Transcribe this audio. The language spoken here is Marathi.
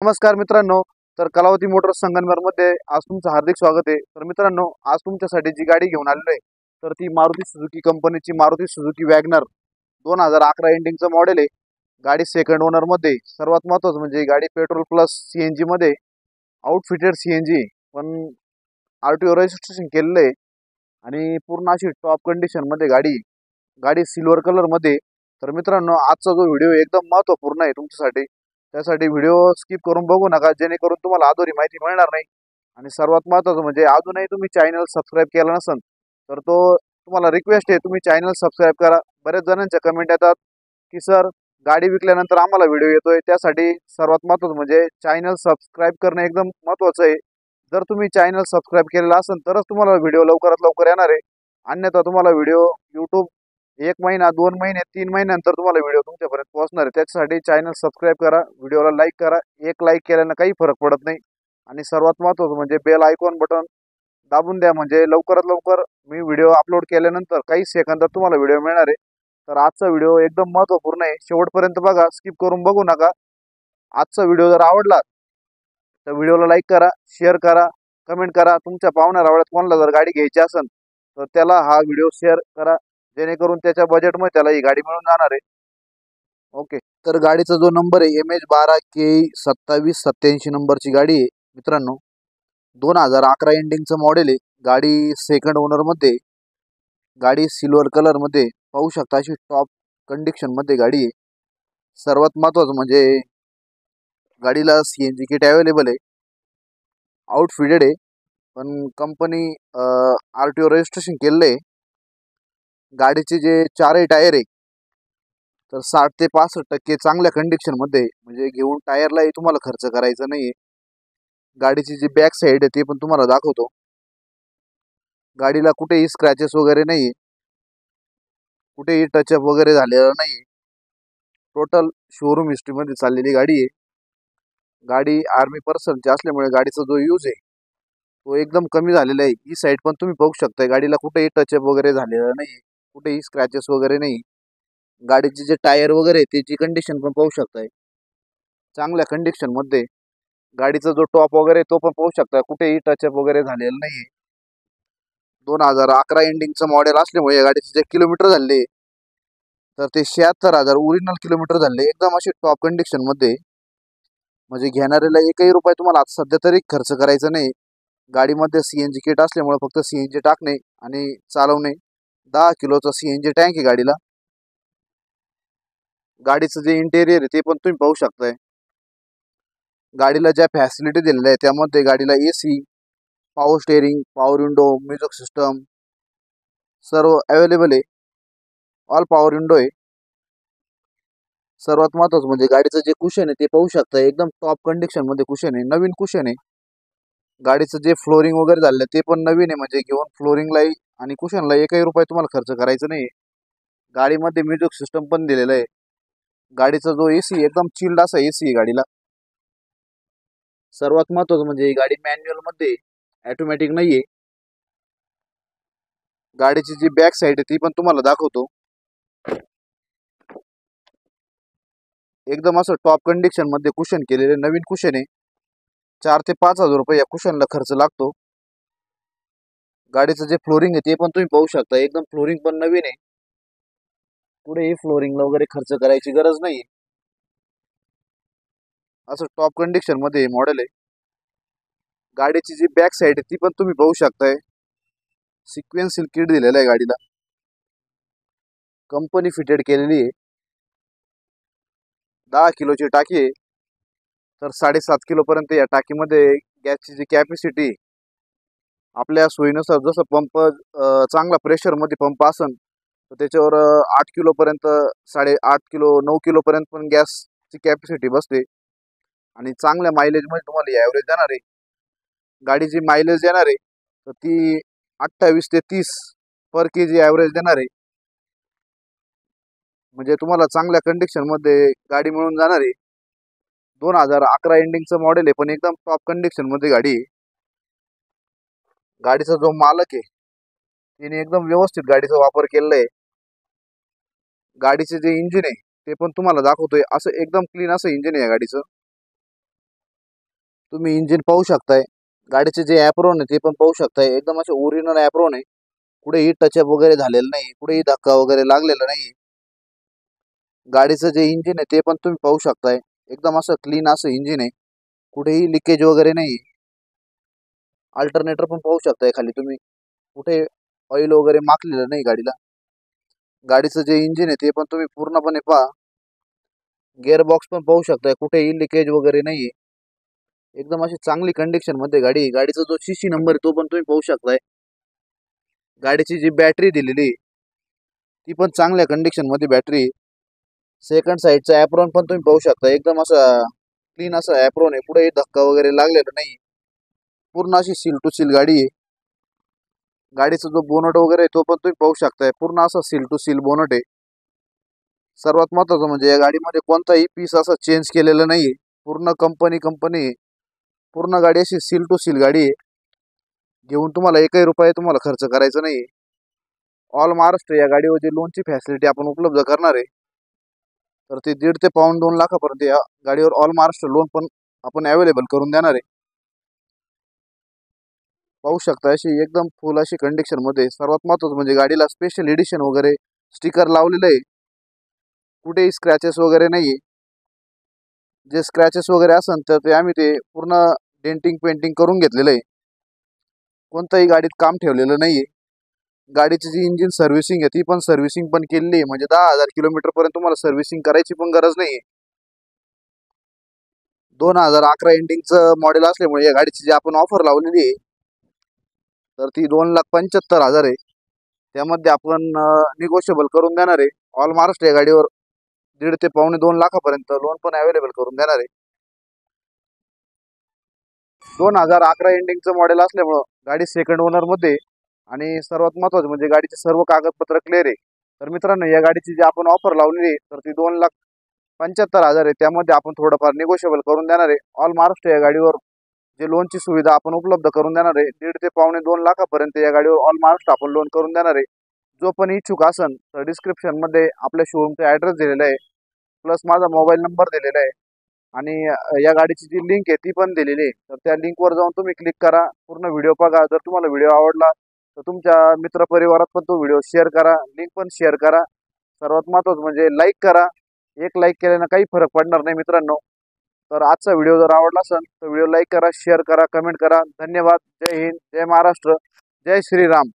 नमस्कार मित्रांनो. तर कलावती मोटर्स संगमनेरमध्ये आज तुमचं हार्दिक स्वागत आहे. तर मित्रांनो, आज तुमच्यासाठी जी गाडी घेऊन आलेलो आहे तर ती मारुती सुझुकी कंपनीची मारुती सुझुकी वॅगनर 2011 एंडिंगचं मॉडेल आहे. गाडी सेकंड ओनरमध्ये. सर्वात महत्त्वाचं म्हणजे गाडी पेट्रोल प्लस सीएनजी मध्ये आउटफिटेड सीएनजी पण आरटीओ रजिस्ट्रेशन केलेलं आहे आणि पूर्ण अशी टॉप कंडिशन मध्ये गाडी गाडी सिल्वर कलर मध्ये. तर मित्रांनो, आजचा जो व्हिडिओ एकदम महत्त्वपूर्ण आहे तुमच्यासाठी. त्यासाठी व्हिडिओ स्किप करून बघू नका, जेणेकरून तुम्हाला अधुरी माहिती मिळणार नाही. आणि सर्वात महत्त्वाचं म्हणजे अजूनही तुम्ही चॅनल सबस्क्राईब केला नसेल तर तो तुम्हाला रिक्वेस्ट आहे, तुम्ही चॅनल सबस्क्राईब करा. बरेच जणांच्या कमेंट येतात की सर गाडी विकल्यानंतर आम्हाला व्हिडिओ येतोय. त्यासाठी सर्वात महत्त्वाचं म्हणजे चॅनल सबस्क्राईब करणं एकदम महत्त्वाचं आहे. जर तुम्ही चॅनल सबस्क्राईब केलेला असेल तरच तुम्हाला व्हिडिओ लवकरात लवकर येणार आहे. अन्यथा तुम्हाला व्हिडिओ यूट्यूब 1 महिना 2 महिने 3 महिन्यानंतर तुम्हाला व्हिडिओ तुमच्यापर्यंत पोहोचणार आहे. त्याच्यासाठी चॅनल सबस्क्राईब करा, व्हिडिओला लाईक करा. एक लाईक केल्यानं काही फरक पडत नाही. आणि सर्वात महत्त्वाचं म्हणजे बेल आयकॉन बटन दाबून द्या, म्हणजे लवकरात लवकर मी व्हिडिओ अपलोड केल्यानंतर काही सेकंदात तुम्हाला व्हिडिओ मिळणार आहे. तर आजचा व्हिडिओ एकदम महत्त्वपूर्ण आहे, शेवटपर्यंत बघा, स्किप करून बघू नका. आजचा व्हिडिओ जर आवडला तर व्हिडिओला लाईक करा, शेअर करा, कमेंट करा. तुमच्या पाहुण्या रावळ्यात कोणाला जर गाडी घ्यायची असेल तर त्याला हा व्हिडिओ शेअर करा, जेणेकरून त्याच्या बजेटमध्ये त्याला ही गाडी मिळून जाणार आहे. ओके. तर गाडीचा जो नंबर आहे MH12KE2787 नंबरची गाडी आहे मित्रांनो. 2011 एंडिंगचं मॉडेल आहे. गाडी सेकंड ओनरमध्ये. गाडी सिल्वर कलरमध्ये. पाहू शकता अशी टॉप कंडिशनमध्ये गाडी आहे. सर्वात महत्त्वाचं म्हणजे गाडीला CNG किट अवेलेबल आहे. आउटफिटेड आहे, पण कंपनी RTO रजिस्ट्रेशन केलेलं आहे. गाडीचे जे चारही टायर आहे तर 60 ते 65% चांगल्या कंडिशनमध्ये, म्हणजे घेऊन टायरलाही तुम्हाला खर्च करायचा नाही. गाडीची जी बॅक साईड आहे ते पण तुम्हाला दाखवतो. गाडीला कुठेही स्क्रॅचेस वगैरे नाही, कुठेही टचअप वगैरे झालेला नाही. टोटल शोरूम हिस्ट्रीमध्ये चाललेली गाडी आहे. गाडी आर्मी पर्सनची असल्यामुळे गाडीचा जो यूज आहे तो एकदम कमी झालेला आहे. ही साईड पण तुम्ही बघू शकता, गाडीला कुठेही टचअप वगैरे झालेला नाही, कुठेही स्क्रॅचेस वगैरे नाही. गाडीचे जे टायर वगैरे त्याची कंडिशन पण पाहू शकताय, चांगल्या कंडिशनमध्ये. गाडीचा जो टॉप वगैरे तो पण पाहू शकता, कुठेही टचअप वगैरे झालेला नाही. 2011 एंडिंगचं मॉडेल असल्यामुळे या गाडीचे जे किलोमीटर झाले तर ते 76,000 ओरिजिनल किलोमीटर झाले. एकदम अशी टॉप कंडिशनमध्ये, म्हणजे घेणाऱ्याला एकही रुपये तुम्हाला आता सध्या तरी खर्च करायचा नाही. गाडीमध्ये CNG किट असल्यामुळे फक्त CNG टाकणे आणि चालवणे. 10 किलोचा CNG टँक आहे गाडीला. गाडीचं जे इंटेरियर आहे ते पण तुम्ही पाहू शकताय. गाडीला ज्या फॅसिलिटी दिलेल्या आहे त्यामध्ये गाडीला AC, power steering, power window, music system सर्व अवेलेबल आहे. ऑल पॉवर विंडो आहे. सर्वात महत्त्वाचं म्हणजे गाडीचं जे कुशन आहे ते पाहू शकता, एकदम टॉप कंडिशनमध्ये कुशन आहे, नवीन कुशन आहे. गाडीचं जे फ्लोरिंग वगैरे झालं ते पण नवीन आहे, म्हणजे घेऊन फ्लोरिंगलाही आणि कुशनला एकही रुपये तुम्हाला खर्च करायचा नाही. गाडीमध्ये म्युझिक सिस्टम पण दिलेलं आहे. गाडीचा जो AC एकदम चिल्ड असा AC आहे गाडीला. सर्वात महत्त्वाचं म्हणजे ही गाडी मॅन्युअल मध्ये, ऑटोमॅटिक नाहीये. गाडीची जी बॅक साईड आहे ती पण तुम्हाला दाखवतो. एकदम असं टॉप कंडिशन मध्ये कुशन केलेले, नवीन कुशन आहे. 4 ते 5 हजार रुपये या कुशनला खर्च लागतो. गाडीचं जे फ्लोरिंग आहे ते पण तुम्ही पाहू शकता, एकदम फ्लोरिंग पण नवीन आहे. पुढेही फ्लोरिंगला वगैरे खर्च करायची गरज नाही. असं टॉप कंडिशन मध्ये मॉडेल आहे. गाडीची जी बॅक साईड आहे ती पण तुम्ही पाहू शकताय. सिक्वेन्शियल किट दिलेला आहे गाडीला, कंपनी फिटेड केलेली आहे. 10 किलोची टाकी आहे, तर 7.5 किलोपर्यंत या टाकीमध्ये गॅसची जी कॅपॅसिटी आपल्या सोयीनुसार, जसं पंप चांगला प्रेशरमध्ये पंप असेल तर त्याच्यावर 8 किलोपर्यंत, 8.5 किलो, 9 किलोपर्यंत पण गॅसची कॅपॅसिटी बसते. आणि चांगल्या मायलेजमध्ये तुम्हाला ॲव्हरेज देणार आहे. गाडी जी मायलेज देणार आहे तर ती 28 ते 30 पर kg ॲव्हरेज देणार आहे. म्हणजे तुम्हाला चांगल्या कंडिशनमध्ये गाडी मिळून जाणार आहे. 2011 एंडिंगचं मॉडेल आहे, पण एकदम टॉप कंडिशनमध्ये गाडी आहे. गाडीचा जो मालक आहे त्याने एकदम व्यवस्थित गाडीचा वापर केलेला आहे. गाडीचे जे इंजिन आहे ते पण तुम्हाला दाखवतोय, असं एकदम क्लीन असं इंजिन आहे या गाडीचं. तुम्ही इंजिन पाहू शकताय, गाडीचे जे ॲप्रॉन आहे ते पण पाहू शकताय, एकदम असे ओरिजिनल ॲप्रॉन आहे. कुठेही टचअप वगैरे झालेलं नाही, कुठेही धक्का वगैरे लागलेला नाही. गाडीचं जे इंजिन आहे ते पण तुम्ही पाहू शकताय, एकदम असं क्लीन असं इंजिन आहे, कुठेही लिकेज वगैरे नाही. अल्टरनेटर पण पाहू शकताय खाली तुम्ही, कुठे ऑइल वगैरे माखलेलं नाही गाडीला. गाडीचं जे इंजिन आहे ते पण तुम्ही पूर्णपणे पहा. गिअर बॉक्स पण पाहू शकताय, कुठेही लिकेज वगैरे नाही. एकदम अशी चांगली कंडिशन मध्ये गाडी आहे. गाडीचा जो सीसी नंबर आहे तो पण तुम्ही पाहू शकताय. गाडीची जी बॅटरी दिलेली आहे ती पण चांगल्या कंडिशन मध्ये बॅटरी. सेकंड साईडचा ॲप्रॉन पण तुम्ही पाहू शकता, एकदम असा क्लीन असा ॲप्रॉन आहे, कुठेही धक्का वगैरे लागलेला नाही. पूर्ण अशी सील टू सील गाडी आहे. गाडीचा जो बोनट वगैरे आहे तो पण तुम्ही पाहू शकताय, पूर्ण असा सील टू सील बोनट आहे. सर्वात महत्त्वाचं म्हणजे या गाडीमध्ये कोणताही पीस असा चेंज केलेला नाहीये. पूर्ण कंपनी पूर्ण गाडी अशी सील टू सील गाडी आहे. घेऊन तुम्हाला एकही रुपया तुम्हाला खर्च करायचा नाही. ऑल महाराष्ट्र या गाडीवर जी लोनची फॅसिलिटी आपण उपलब्ध करणार आहे, तर ती 1.5 ते पाऊण 2 लाखापर्यंत या गाडीवर ऑल महाराष्ट्र लोन पण आपण अवेलेबल करून देणार आहे. पाहू शकता अशी एकदम फुल अशी कंडिशन मध्ये. सर्वात महत्त्वाचं म्हणजे गाडीला स्पेशल एडिशन वगैरे स्टिकर लावलेलं आहे, कुठेही स्क्रॅचेस वगैरे नाहीये. जे स्क्रॅचेस वगैरे असेल तर ते आम्ही ते पूर्ण डेंटिंग पेंटिंग करून घेतलेलं आहे. कोणताही गाडीत काम ठेवलेलं नाहीये. गाडीची जी इंजिन सर्व्हिसिंग आहे ती पण सर्व्हिसिंग पण केलेली आहे, म्हणजे 10,000 किलोमीटर पर्यंत तुम्हाला सर्व्हिसिंग करायची पण गरज नाही. 2011 एंडिंगचं मॉडेल असल्यामुळे या गाडीची जी आपण ऑफर लावलेली आहे तर ती 2,75,000 आहे. त्यामध्ये आपण निगोशिएबल करून देणार आहे. ऑल महाराष्ट्र या गाडीवर 1.5 ते पावणे 2 लाखापर्यंत लोन पण अवेलेबल करून देणार आहे. 2011 एंडिंगचं मॉडेल असल्यामुळं गाडी सेकंड ओनर मध्ये. आणि सर्वात महत्त्वाचं म्हणजे गाडीचे सर्व कागदपत्र क्लिअर आहे. तर मित्रांनो, या गाडीची जी आपण ऑफर लावलेली आहे तर ती 2,75,000 आहे. त्यामध्ये आपण थोडंफार निगोशिएबल करून देणार आहे. ऑल महाराष्ट्र या गाडीवर जे लोनची सुविधा आपण उपलब्ध करून देणार आहे, 1.5 ते पावणे 2 लाखापर्यंत या गाडीवर ऑल महाराष्ट्र आपण लोन करून देणार आहे. जो पण इच्छुक असन तर डिस्क्रिप्शन मध्ये आपल्या शोरूमचा ॲड्रेस दिलेला आहे, प्लस माझा मोबाईल नंबर दिलेला आहे. आणि या गाडीची जी लिंक आहे ती पण दिलेली आहे. तर त्या लिंकवर जाऊन तुम्ही क्लिक करा, पूर्ण व्हिडिओ बघा. जर तुम्हाला व्हिडिओ आवडला तर तुमच्या मित्रपरिवारात पण तो व्हिडिओ शेअर करा, लिंक पण शेअर करा. सर्वात महत्त्वाचं म्हणजे लाईक करा. एक लाईक केल्यानं काही फरक पडणार नाही मित्रांनो. तर आजचा व्हिडिओ जर आवडला असेल तर व्हिडिओ लाईक करा, शेअर करा, कमेंट करा. धन्यवाद. जय हिंद, जय महाराष्ट्र, जय श्रीराम.